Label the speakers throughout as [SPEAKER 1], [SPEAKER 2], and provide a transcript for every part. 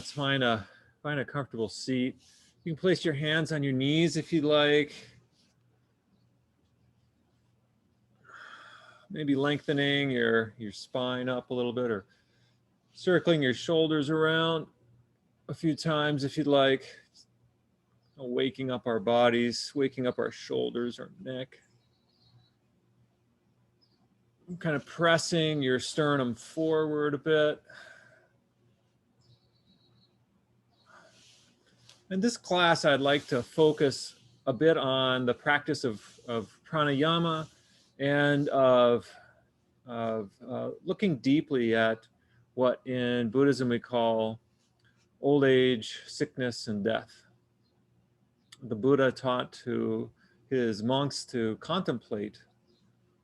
[SPEAKER 1] Let's find a comfortable seat. You can place your hands on your knees if you'd like. Maybe lengthening your spine up a little bit, or circling your shoulders around a few times if you'd like. Waking up our bodies, waking up our shoulders, our neck. Kind of pressing your sternum forward a bit. In this class, I'd like to focus a bit on the practice of pranayama and of looking deeply at what in Buddhism we call old age, sickness, and death. The Buddha taught to his monks to contemplate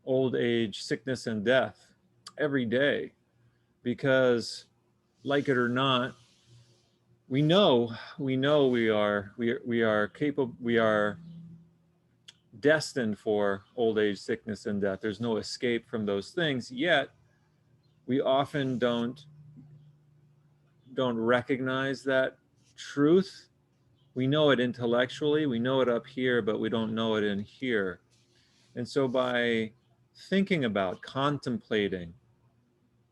[SPEAKER 1] old age, sickness, and death every day, because, like it or not, we know we are capable, we are destined for old age, sickness, and death. There's no escape from those things, yet we often don't recognize that truth. We know it intellectually, we know it up here, but we don't know it in here. And so by thinking about, contemplating,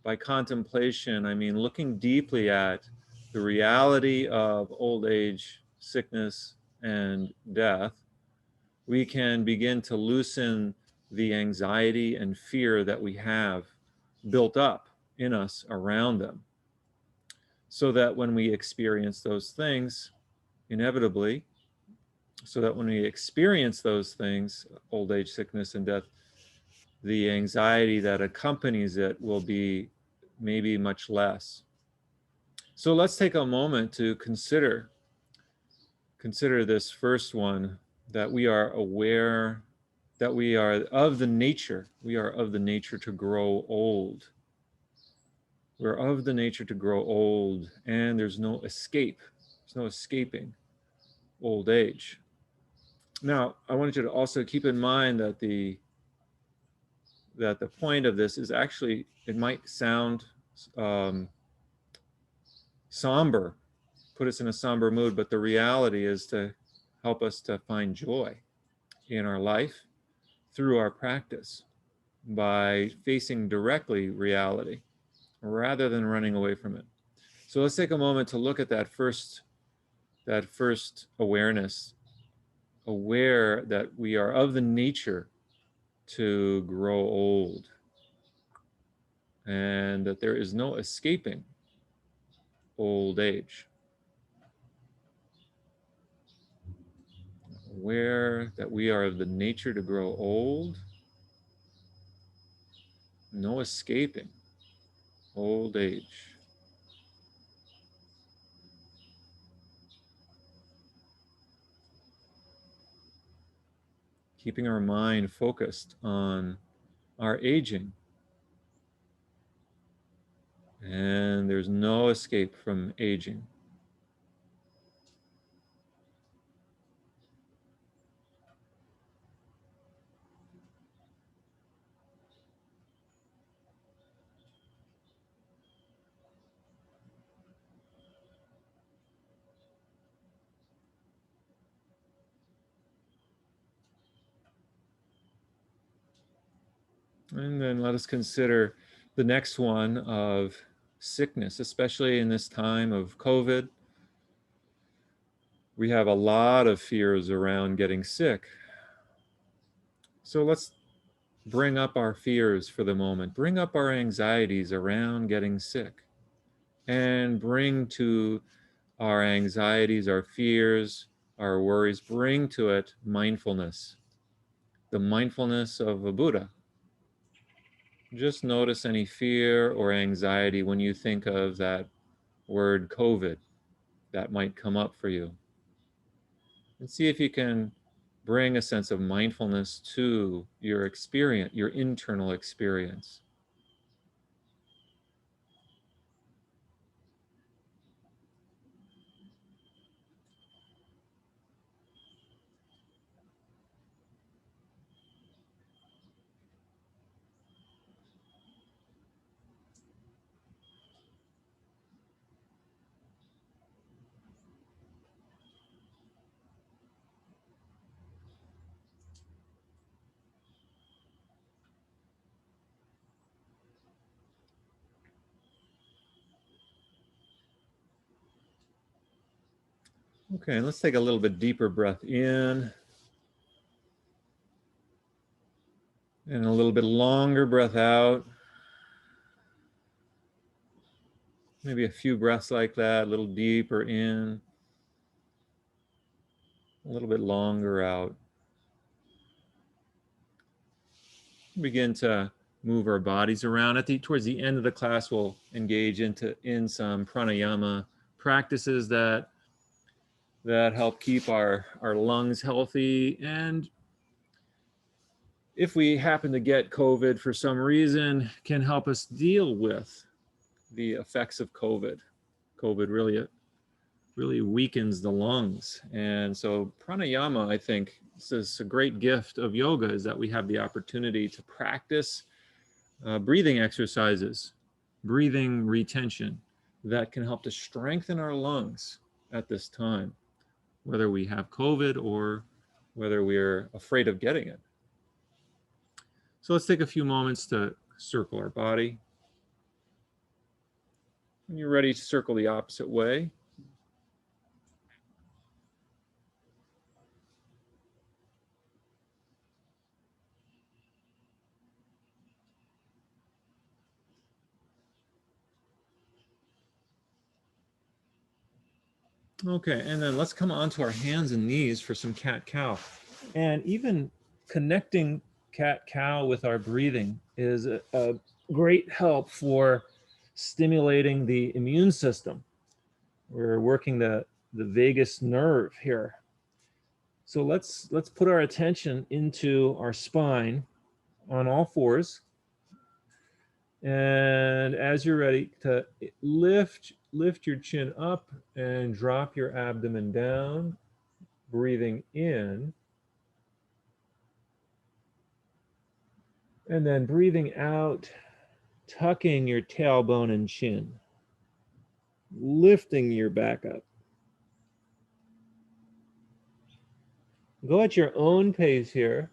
[SPEAKER 1] by contemplation, I mean looking deeply at the reality of old age, sickness, and death, we can begin to loosen the anxiety and fear that we have built up in us around them, so that when we experience those things, inevitably, so that when we experience those things, old age, sickness, and death, the anxiety that accompanies it will be maybe much less. So let's take a moment to consider this first one, that we are aware that we are of the nature to grow old. We're of the nature to grow old, and there's no escape. There's no escaping old age. Now, I want you to also keep in mind that the point of this is actually, it might sound somber, put us in a somber mood, but the reality is to help us to find joy in our life through our practice, by facing directly reality rather than running away from it. So let's take a moment to look at that first awareness, aware that we are of the nature to grow old, and that there is no escaping old age. Aware that we are of the nature to grow old, no escaping old age. Keeping our mind focused on our aging. And there's no escape from aging. And then let us consider the next one of sickness, especially in this time of COVID. We have a lot of fears around getting sick. So let's bring up our fears for the moment, bring up our anxieties around getting sick, and bring to our anxieties, our fears, our worries, bring to it mindfulness, the mindfulness of a Buddha. Just notice any fear or anxiety when you think of that word COVID that might come up for you. And see if you can bring a sense of mindfulness to your experience, your internal experience. Okay, let's take a little bit deeper breath in. And a little bit longer breath out. Maybe a few breaths like that, a little deeper in, a little bit longer out. Begin to move our bodies around. Towards the end of the class, we'll engage in some pranayama practices that help keep our lungs healthy. And if we happen to get COVID for some reason, can help us deal with the effects of COVID. COVID really weakens the lungs. And so pranayama, I think, is a great gift of yoga, is that we have the opportunity to practice breathing exercises, breathing retention that can help to strengthen our lungs at this time, whether we have COVID or whether we're afraid of getting it. So let's take a few moments to circle our body. When you're ready to circle the opposite way, okay, and then let's come onto our hands and knees for some cat-cow. And even connecting cat-cow with our breathing is a great help for stimulating the immune system. We're working the vagus nerve here. So let's put our attention into our spine on all fours. And as you're ready to lift your chin up and drop your abdomen down, breathing in. And then breathing out, tucking your tailbone and chin, lifting your back up. Go at your own pace here.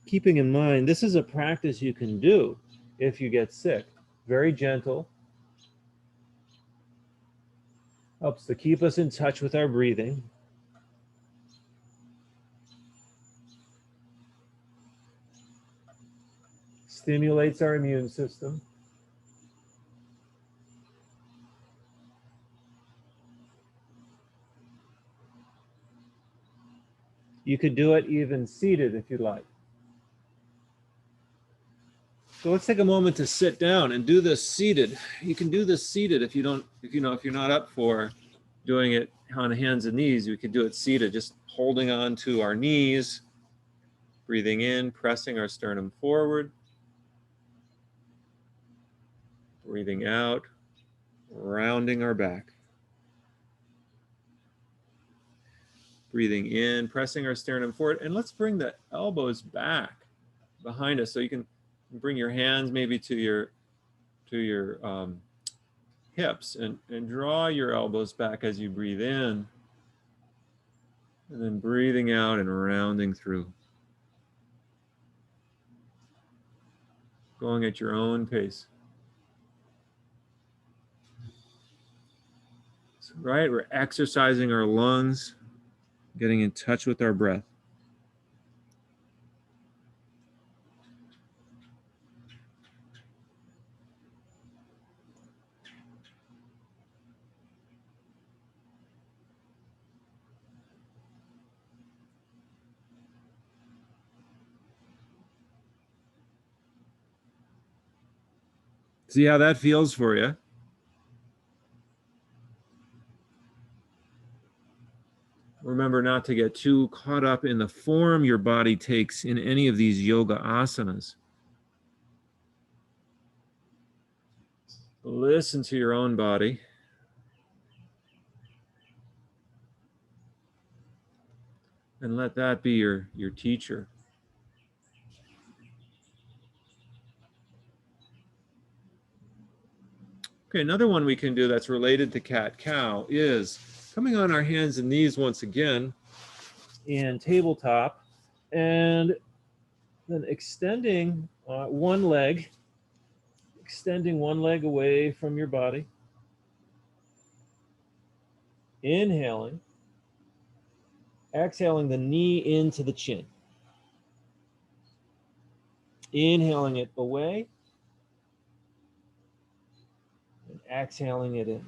[SPEAKER 1] Keeping in mind, this is a practice you can do if you get sick. Very gentle. Helps to keep us in touch with our breathing. Stimulates our immune system. You could do it even seated if you'd like. So let's take a moment to sit down and do this seated. You can do this seated if you're not up for doing it on hands and knees. We could do it seated, just holding on to our knees, breathing in, pressing our sternum forward, breathing out, rounding our back. Breathing in, pressing our sternum forward, and let's bring the elbows back behind us. So you can bring your hands maybe to your hips and draw your elbows back as you breathe in, and then breathing out and rounding through. Going at your own pace. So, right, we're exercising our lungs, getting in touch with our breath. See how that feels for you. Remember not to get too caught up in the form your body takes in any of these yoga asanas. Listen to your own body. And let that be your teacher. Okay, another one we can do that's related to cat-cow is coming on our hands and knees once again in tabletop, and then extending one leg away from your body. Inhaling, exhaling the knee into the chin. Inhaling it away, and exhaling it in.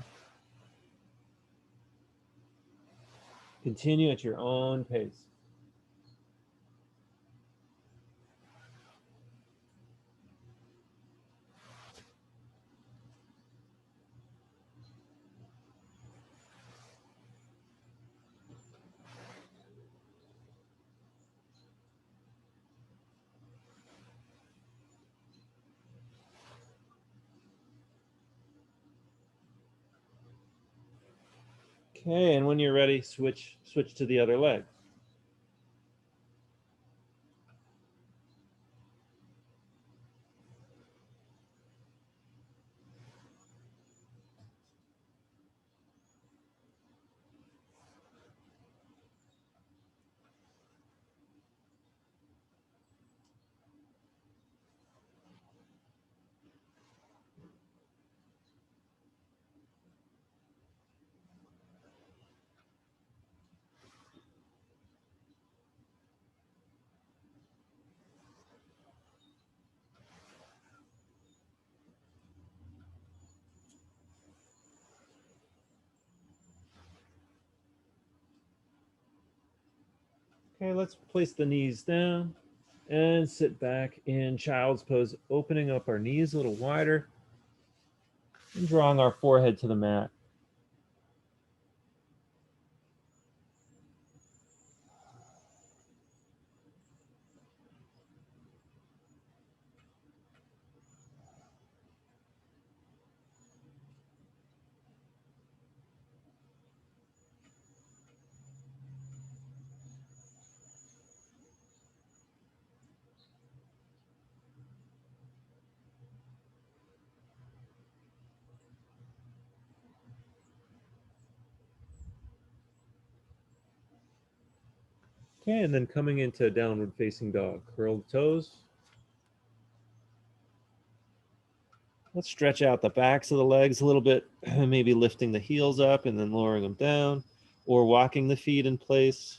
[SPEAKER 1] Continue at your own pace. Okay, and when you're ready, switch to the other leg. Okay, let's place the knees down and sit back in child's pose, opening up our knees a little wider and drawing our forehead to the mat. Okay, and then coming into downward facing dog. Curl the toes. Let's stretch out the backs of the legs a little bit, maybe lifting the heels up and then lowering them down, or walking the feet in place.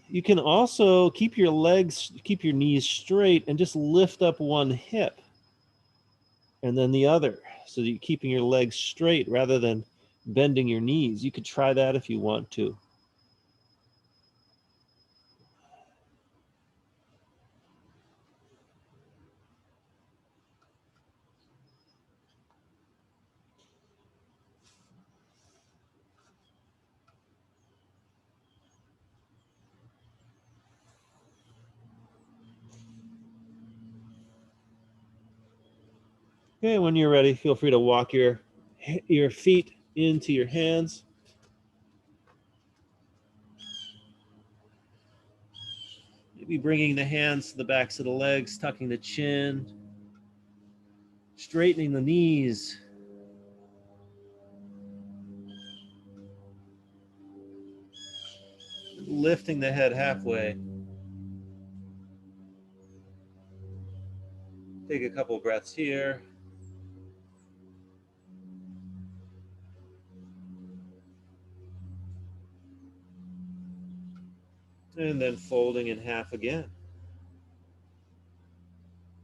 [SPEAKER 1] You can also keep your knees straight and just lift up one hip and then the other, so that you're keeping your legs straight rather than bending your knees. You could try that if you want to. Okay, when you're ready, feel free to walk your feet into your hands. Maybe bringing the hands to the backs of the legs, tucking the chin, straightening the knees. Lifting the head halfway. Take a couple breaths here. And then folding in half again.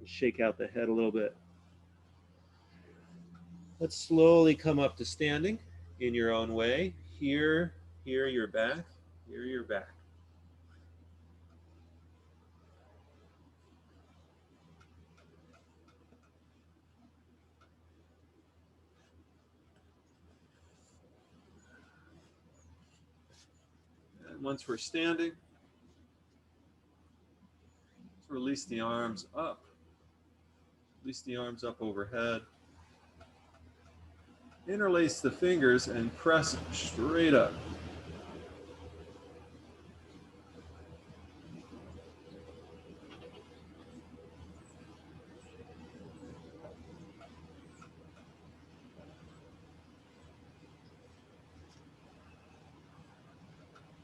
[SPEAKER 1] Shake out the head a little bit. Let's slowly come up to standing in your own way. Here your back. Here your back. And once we're standing, let's release the arms up. Release the arms up overhead. Interlace the fingers and press straight up.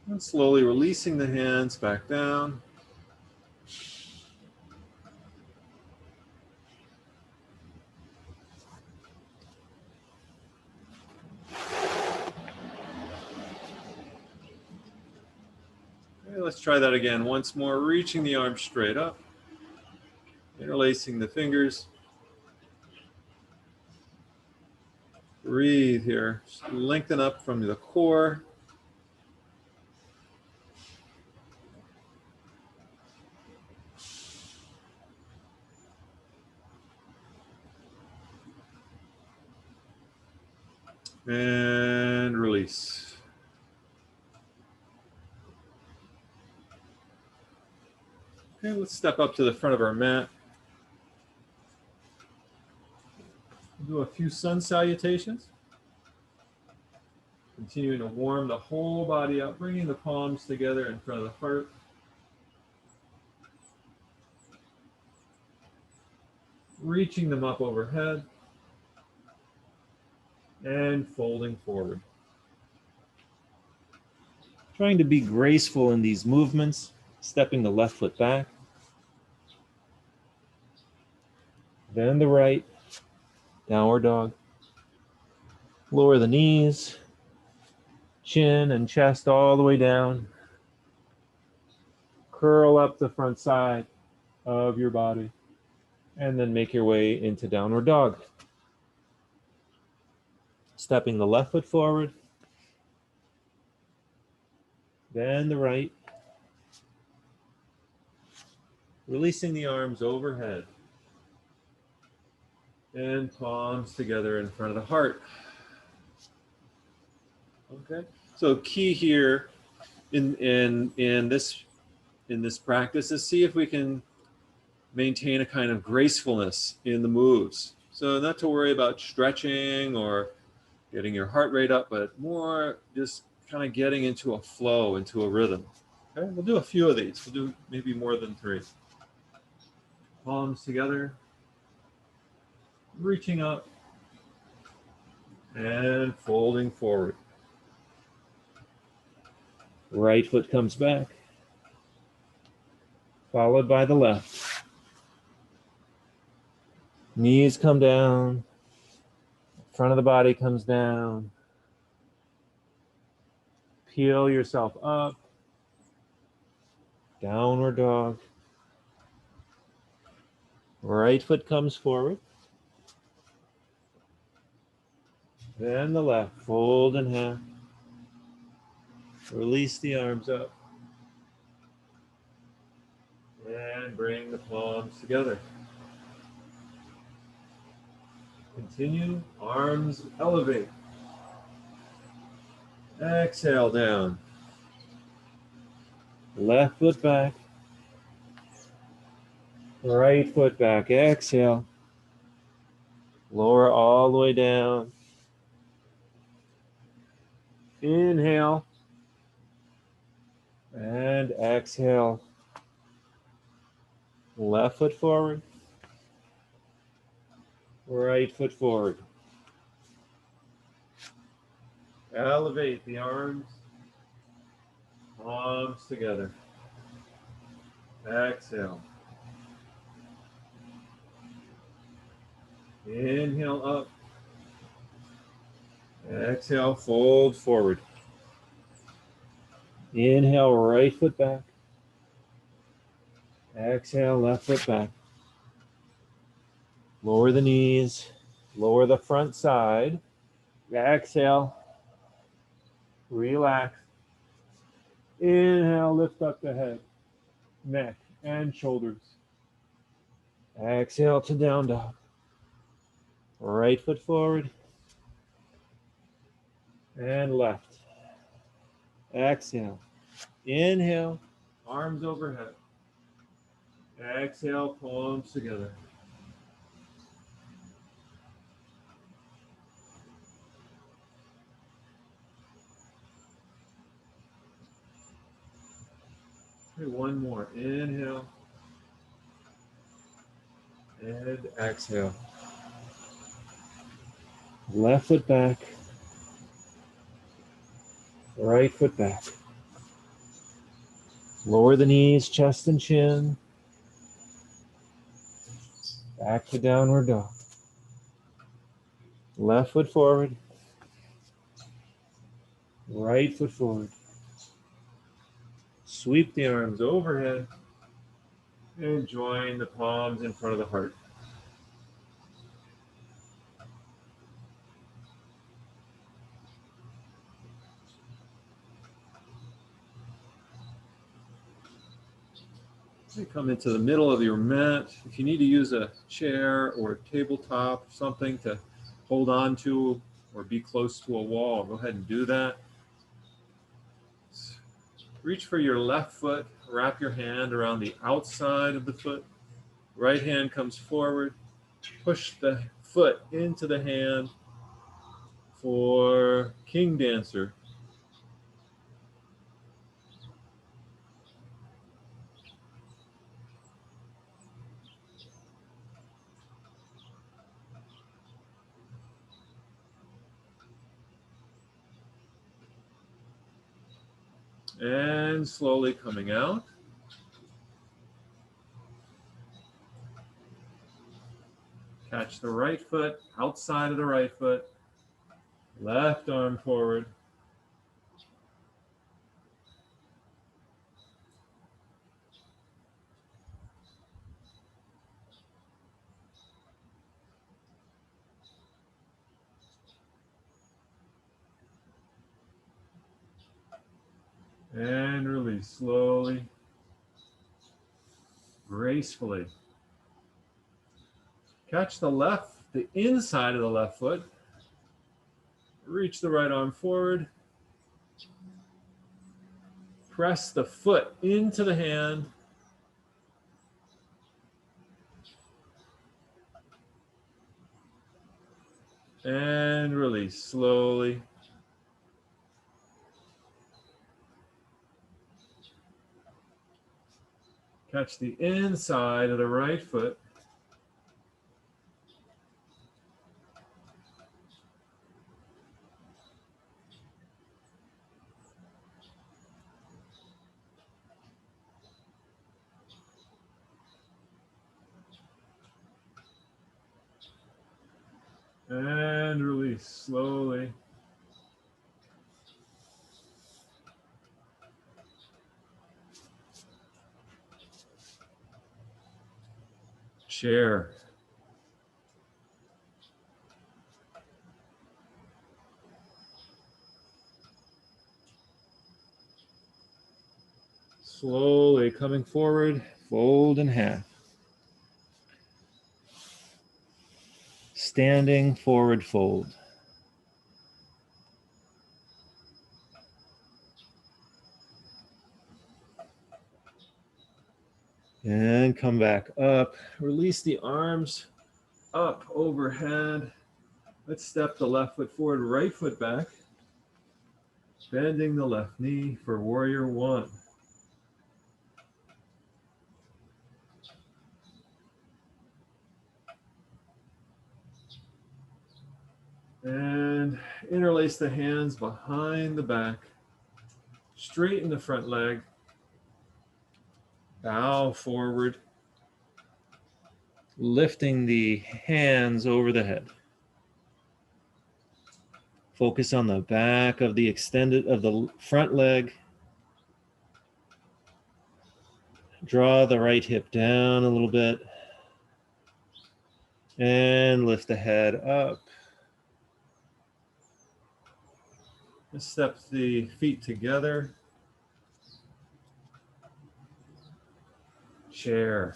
[SPEAKER 1] And slowly releasing the hands back down. Okay, let's try that again. Once more, reaching the arms straight up. Interlacing the fingers. Breathe here. Lengthen up from the core. And release. Okay, let's step up to the front of our mat. Do a few sun salutations. Continuing to warm the whole body up, bringing the palms together in front of the heart. Reaching them up overhead. And folding forward. Trying to be graceful in these movements, stepping the left foot back. Then the right, downward dog. Lower the knees, chin and chest all the way down. Curl up the front side of your body, and then make your way into downward dog. Stepping the left foot forward, then the right. Releasing the arms overhead, and palms together in front of the heart. Okay, so key here in this practice is see if we can maintain a kind of gracefulness in the moves. So not to worry about stretching or getting your heart rate up, but more just kind of getting into a flow, into a rhythm. Okay, we'll do a few of these. We'll do maybe more than 3. Palms together, reaching up, and folding forward. Right foot comes back, followed by the left. Knees come down, front of the body comes down. Peel yourself up, downward dog. Right foot comes forward. Then the left, fold in half. Release the arms up. And bring the palms together. Continue, arms elevate. Exhale down. Left foot back. Right foot back, exhale. Lower all the way down. Inhale. And exhale. Left foot forward. Right foot forward. Elevate the arms. Palms together. Exhale. Inhale up. Exhale, fold forward. Inhale, right foot back. Exhale, left foot back. Lower the knees. Lower the front side. Exhale. Relax. Inhale, lift up the head, neck, and shoulders. Exhale to down dog. Right foot forward. And left. Exhale. Inhale, arms overhead. Exhale, palms together. Okay, one more. Inhale and exhale. Left foot back, right foot back. Lower the knees, chest and chin. Back to downward dog. Left foot forward, right foot forward. Sweep the arms overhead and join the palms in front of the heart. You come into the middle of your mat. If you need to use a chair or a tabletop, something to hold on to or be close to a wall, go ahead and do that. Reach for your left foot. Wrap your hand around the outside of the foot. Right hand comes forward. Push the foot into the hand for King Dancer. And slowly coming out. Catch the right foot outside of the right foot. Left arm forward. And release slowly, gracefully. Catch the inside of the left foot. Reach the right arm forward. Press the foot into the hand. And release slowly. Catch the inside of the right foot. And release slowly. Chair. Slowly coming forward, fold in half. Standing forward fold. And come back up. Release the arms up overhead. Let's step the left foot forward, right foot back. Bending the left knee for warrior one. And interlace the hands behind the back. Straighten the front leg. Bow forward. Lifting the hands over the head. Focus on the back of the front leg. Draw the right hip down a little bit. And lift the head up. Step the feet together. Chair.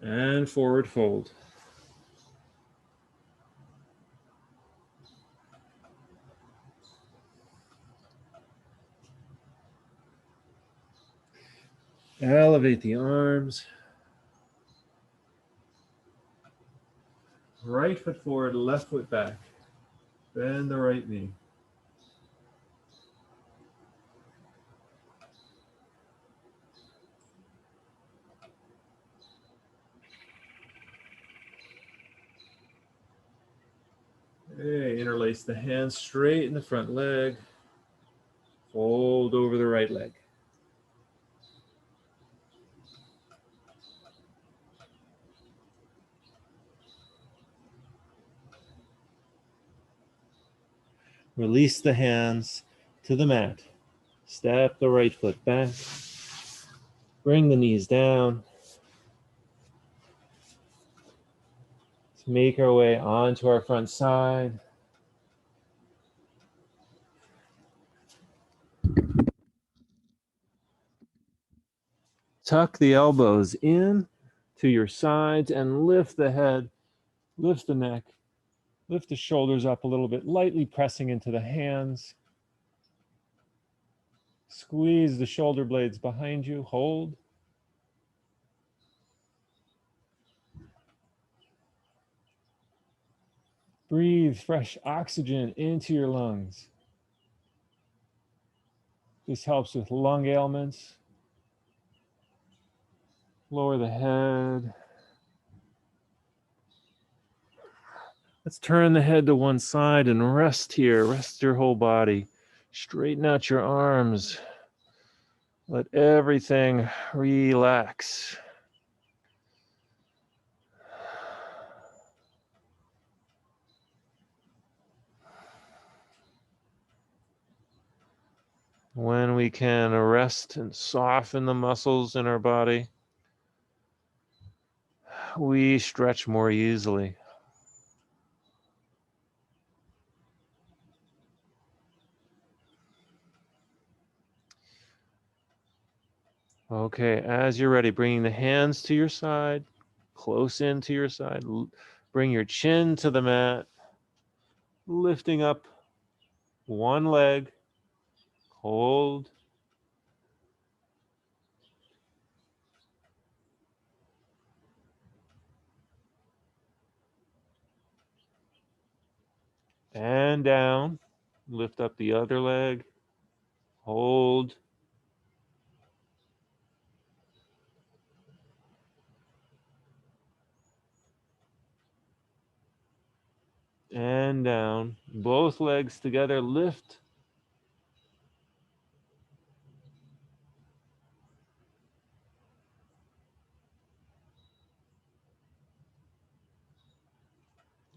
[SPEAKER 1] And forward fold. Elevate the arms. right foot forward, left foot back. Bend the right knee. Okay, interlace the hands, straighten the front leg. Fold over the right leg. Release the hands to the mat. Step the right foot back. Bring the knees down. Let's make our way onto our front side. Tuck the elbows in to your sides and lift the head, lift the neck, lift the shoulders up a little bit, lightly pressing into the hands. Squeeze the shoulder blades behind you, hold. Breathe fresh oxygen into your lungs. This helps with lung ailments. Lower the head. Let's turn the head to one side and rest here. Rest your whole body. Straighten out your arms. Let everything relax. When we can rest and soften the muscles in our body, we stretch more easily. Okay, as you're ready, bringing the hands to your side, close into your side. Bring your chin to the mat, lifting up one leg, hold. And down. Lift up the other leg, hold. And down. Both legs together, lift.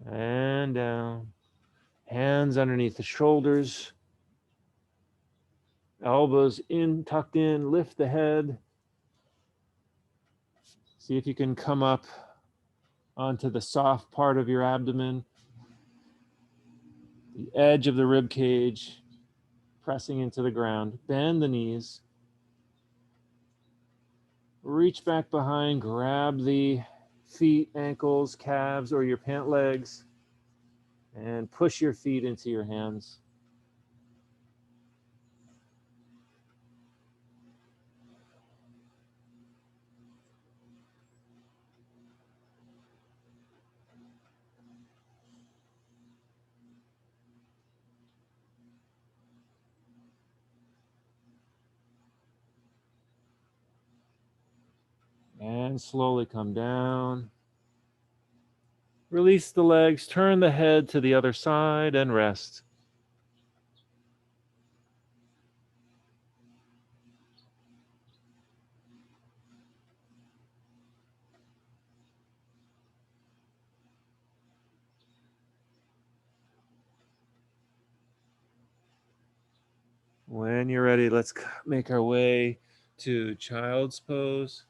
[SPEAKER 1] And down. Hands underneath the shoulders. Elbows in, tucked in, lift the head. See if you can come up onto the soft part of your abdomen, the edge of the rib cage, pressing into the ground. Bend the knees. Reach back behind, grab the feet, ankles, calves, or your pant legs, and push your feet into your hands. And slowly come down. Release the legs, turn the head to the other side, and rest. When you're ready, let's make our way to child's pose.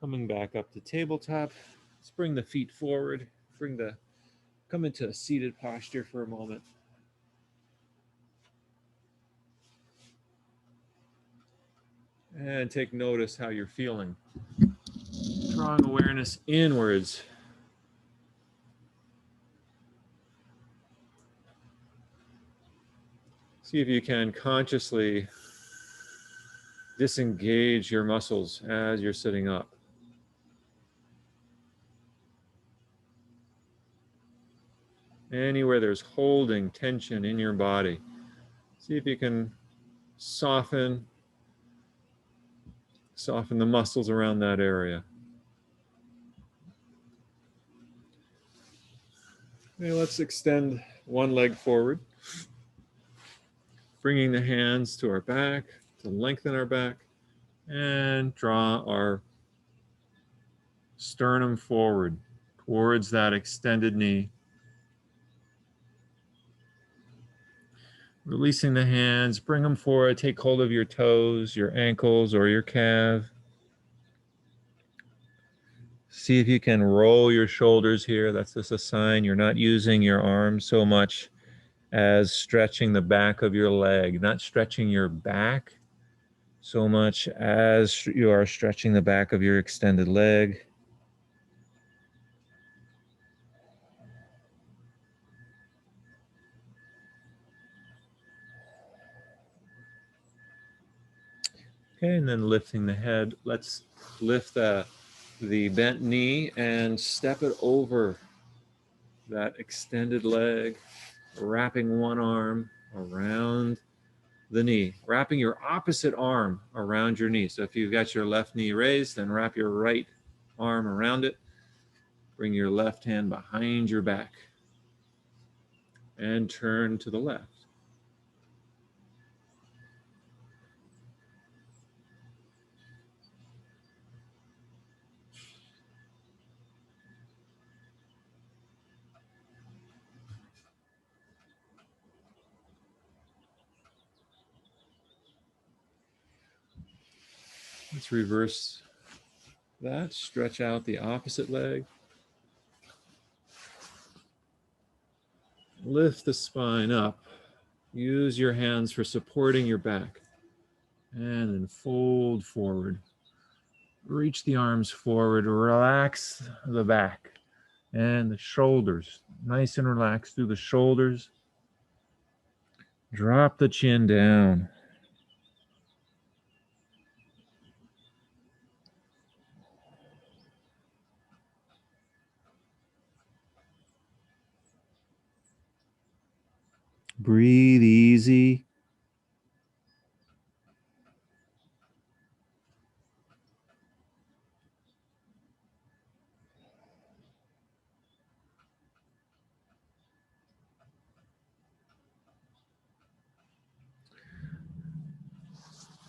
[SPEAKER 1] Coming back up to tabletop. Let's bring the feet forward. Come into a seated posture for a moment. And take notice how you're feeling. Drawing awareness inwards. See if you can consciously disengage your muscles as you're sitting up. Anywhere there's holding tension in your body, see if you can soften the muscles around that area. Okay, let's extend one leg forward, bringing the hands to our back to lengthen our back, and draw our sternum forward towards that extended knee. Releasing the hands, bring them forward, take hold of your toes, your ankles, or your calf. See if you can roll your shoulders here. That's just a sign you're not using your arms so much as stretching the back of your leg, not stretching your back so much as you are stretching the back of your extended leg. Okay, and then lifting the head. Let's lift the bent knee and step it over that extended leg, wrapping one arm around the knee, wrapping your opposite arm around your knee. So if you've got your left knee raised, then wrap your right arm around it. Bring your left hand behind your back and turn to the left. Let's reverse that. Stretch out the opposite leg. Lift the spine up. Use your hands for supporting your back. And then fold forward. Reach the arms forward. Relax the back and the shoulders. Nice and relaxed through the shoulders. Drop the chin down. Breathe easy.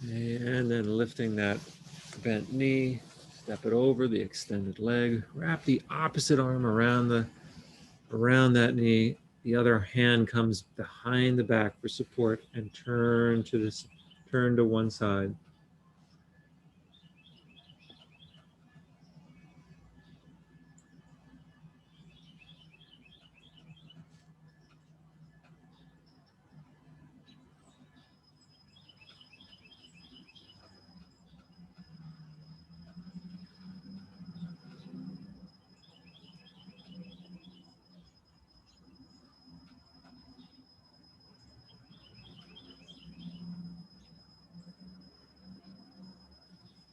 [SPEAKER 1] And then lifting that bent knee, step it over the extended leg, wrap the opposite arm around that knee. The other hand comes behind the back for support and turn to one side.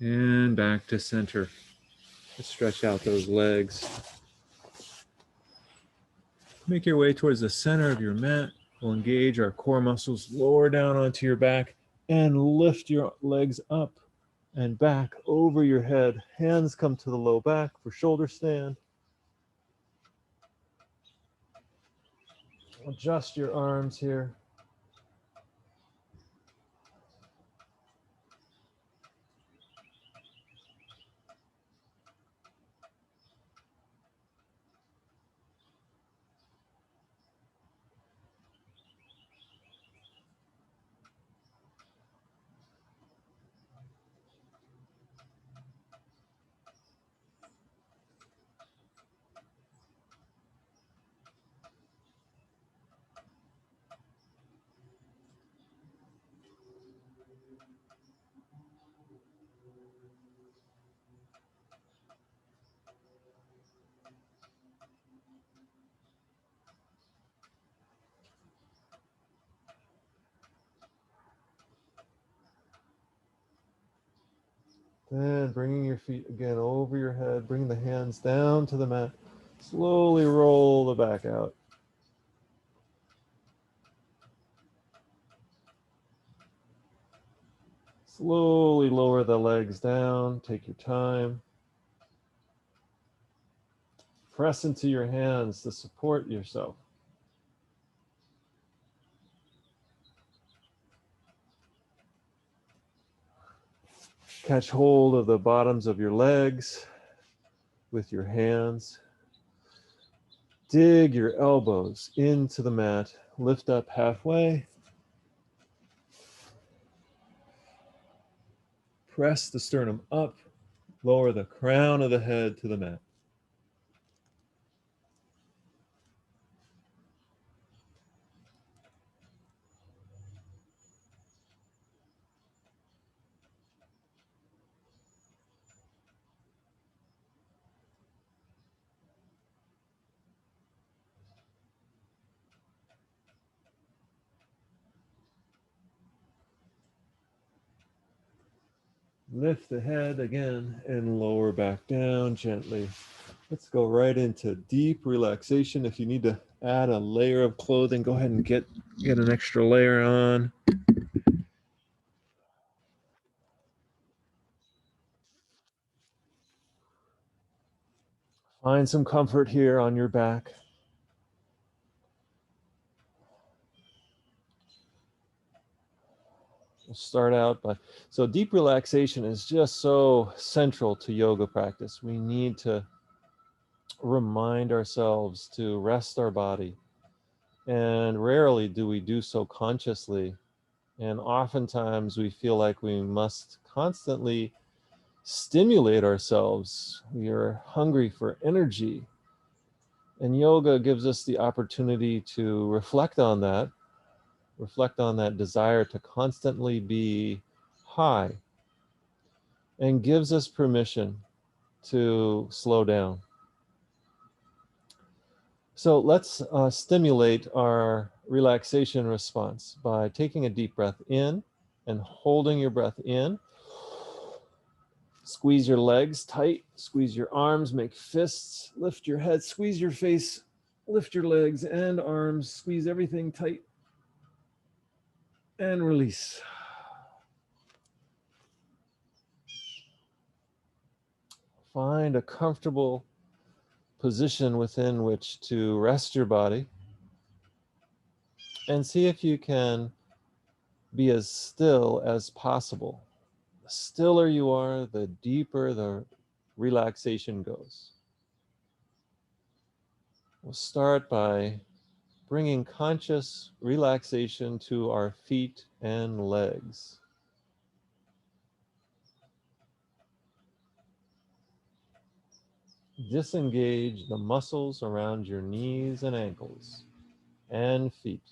[SPEAKER 1] And back to center. Let's stretch out those legs. Make your way towards the center of your mat. We'll engage our core muscles, lower down onto your back, and lift your legs up and back over your head. Hands come to the low back for shoulder stand. Adjust your arms here. Then bringing your feet again over your head, bring the hands down to the mat. Slowly roll the back out. Slowly lower the legs down. Take your time. Press into your hands to support yourself. Catch hold of the bottoms of your legs with your hands. Dig your elbows into the mat. Lift up halfway. Press the sternum up. Lower the crown of the head to the mat. Lift the head again and lower back down gently. Let's go right into deep relaxation. If you need to add a layer of clothing, go ahead and get an extra layer on. Find some comfort here on your back. We'll start out by, so deep relaxation is just so central to yoga practice. We need to remind ourselves to rest our body. And rarely do we do so consciously. And oftentimes we feel like we must constantly stimulate ourselves. We are hungry for energy. And yoga gives us the opportunity to reflect on that desire to constantly be high, and gives us permission to slow down. So let's stimulate our relaxation response by taking a deep breath in and holding your breath in. Squeeze your legs tight, squeeze your arms, make fists, lift your head, squeeze your face, lift your legs and arms, squeeze everything tight, and release. Find a comfortable position within which to rest your body, and see if you can be as still as possible. The stiller you are, the deeper the relaxation goes. We'll start by bringing conscious relaxation to our feet and legs. Disengage the muscles around your knees and ankles and feet.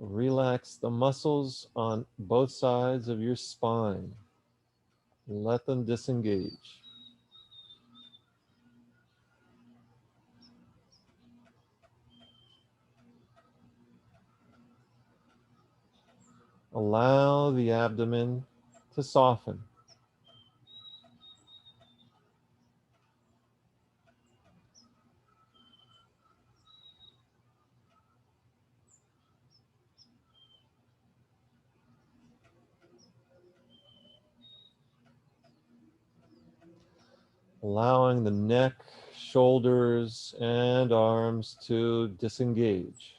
[SPEAKER 1] Relax the muscles on both sides of your spine. Let them disengage. Allow the abdomen to soften. Allowing the neck, shoulders, and arms to disengage.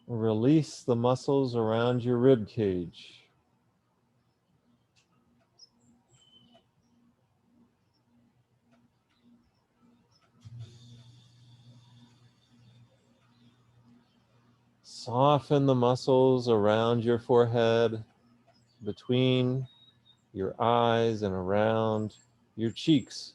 [SPEAKER 1] Release the muscles around your rib cage. Soften the muscles around your forehead between your eyes and around your cheeks.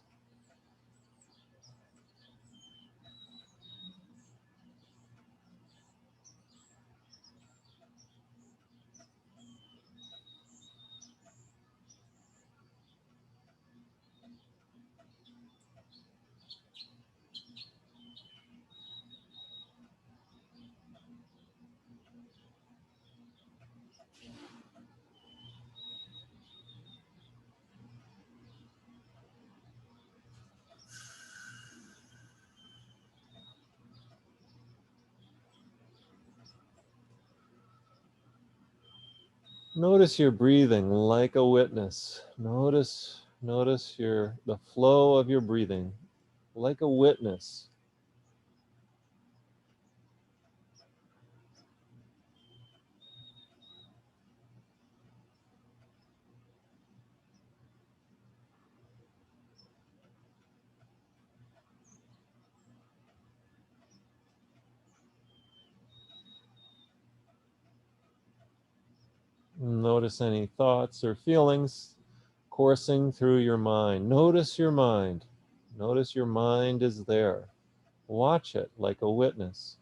[SPEAKER 1] Notice your breathing like a witness. Notice the flow of your breathing like a witness. Notice any thoughts or feelings coursing through your mind. Notice your mind. Notice your mind is there. Watch it like a witness.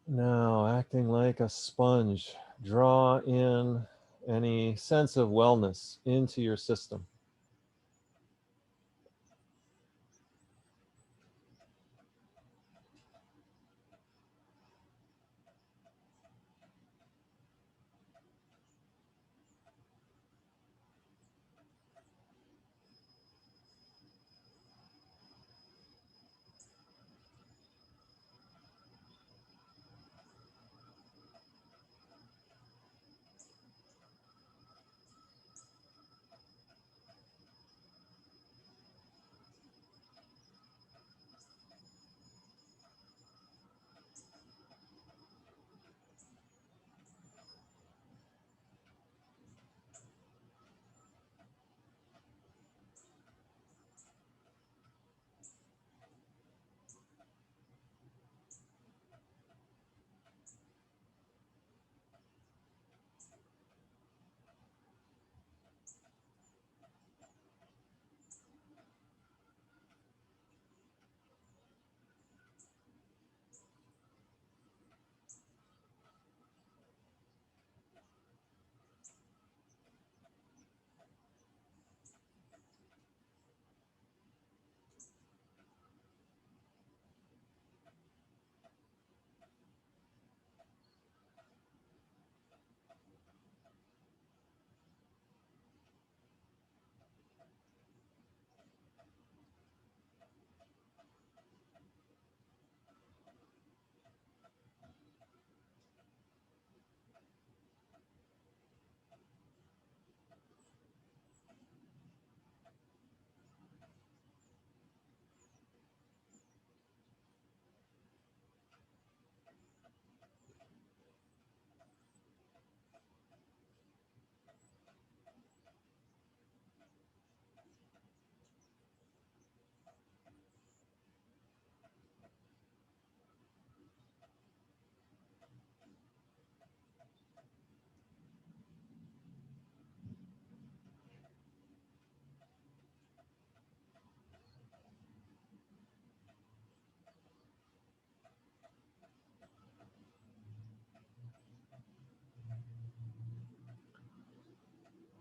[SPEAKER 1] Now, acting like a sponge, draw in any sense of wellness into your system.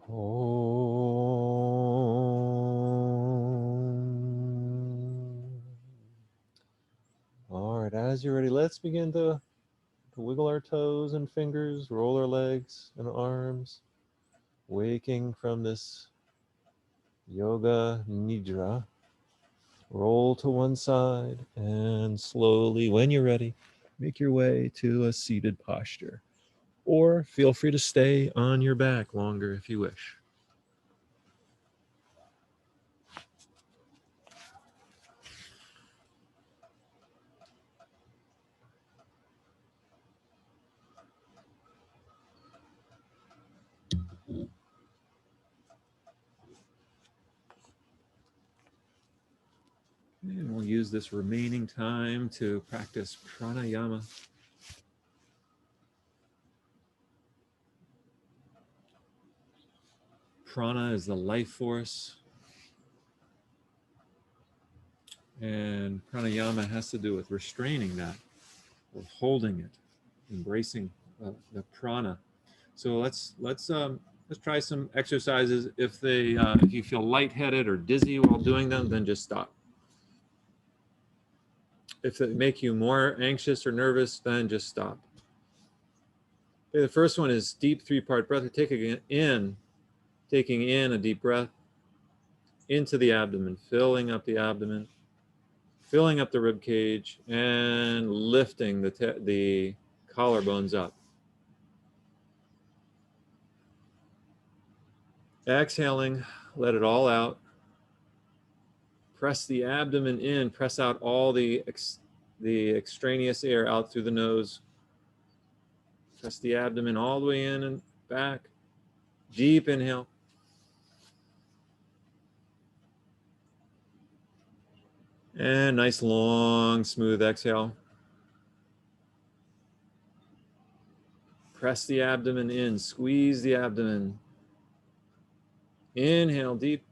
[SPEAKER 1] Om. All right, as you're ready, let's begin to wiggle our toes and fingers, roll our legs and arms, waking from this yoga nidra. Roll to one side and slowly, when you're ready, make your way to a seated posture. Or feel free to stay on your back longer if you wish. And we'll use this remaining time to practice pranayama. Prana is the life force, and pranayama has to do with restraining that, or holding it, embracing the prana. So let's try some exercises. If you feel lightheaded or dizzy while doing them, then just stop. If they make you more anxious or nervous, then just stop. Okay, the first one is deep three-part breath. Taking in a deep breath into the abdomen, filling up the abdomen, filling up the rib cage, and lifting the collarbones up. Exhaling, let it all out. Press the abdomen in, press out all the extraneous air out through the nose. Press the abdomen all the way in and back. Deep inhale. And nice, long, smooth exhale. Press the abdomen in, squeeze the abdomen. Inhale deep.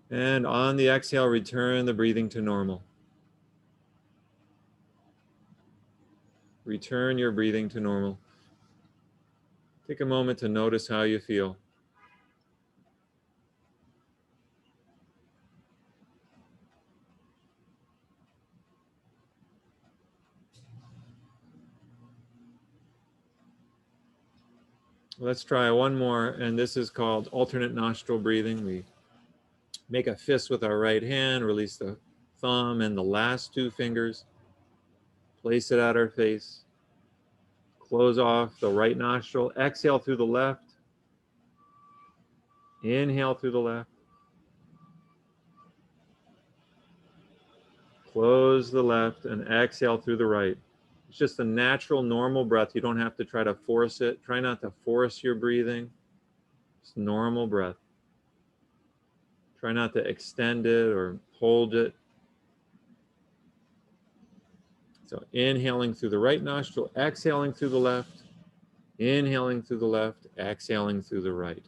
[SPEAKER 1] And on the exhale, return the breathing to normal. Return your breathing to normal. Take a moment to notice how you feel. Let's try one more, and this is called alternate nostril breathing. We make a fist with our right hand, release the thumb and the last two fingers, place it at our face, close off the right nostril, exhale through the left, inhale through the left, close the left, and exhale through the right. It's just a natural, normal breath. You don't have to try to force it. Try not to force your breathing. It's normal breath. Try not to extend it or hold it. So inhaling through the right nostril, exhaling through the left, inhaling through the left, exhaling through the right.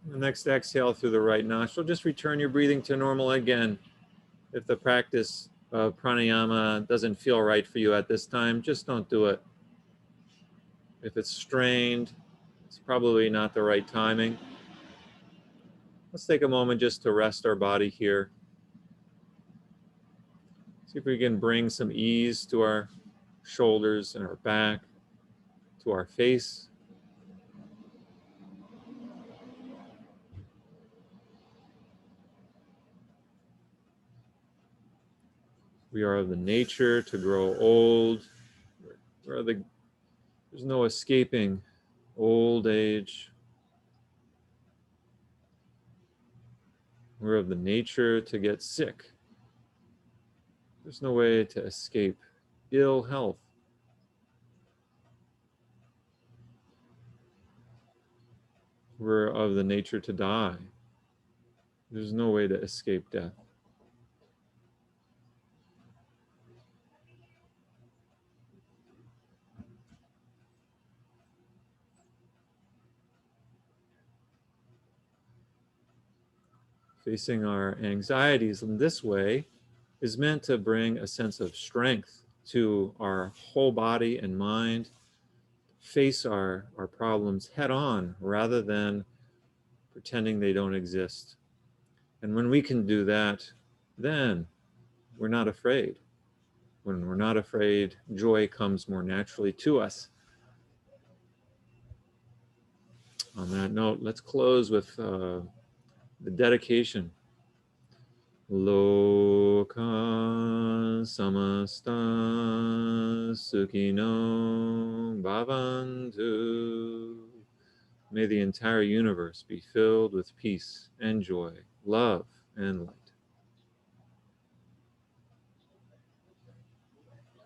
[SPEAKER 1] The next exhale through the right nostril. Just return your breathing to normal again. If the practice of pranayama doesn't feel right for you at this time, just don't do it. If it's strained, it's probably not the right timing. Let's take a moment just to rest our body here. See if we can bring some ease to our shoulders and our back, to our face. We are of the nature to grow old. There's no escaping old age. We're of the nature to get sick. There's no way to escape ill health. We're of the nature to die. There's no way to escape death. Facing our anxieties in this way is meant to bring a sense of strength to our whole body and mind, face our problems head on rather than pretending they don't exist. And when we can do that, then we're not afraid. When we're not afraid, joy comes more naturally to us. On that note, let's close with the dedication. Loka samasta sukhino bhavantu. May the entire universe be filled with peace and joy, love and light.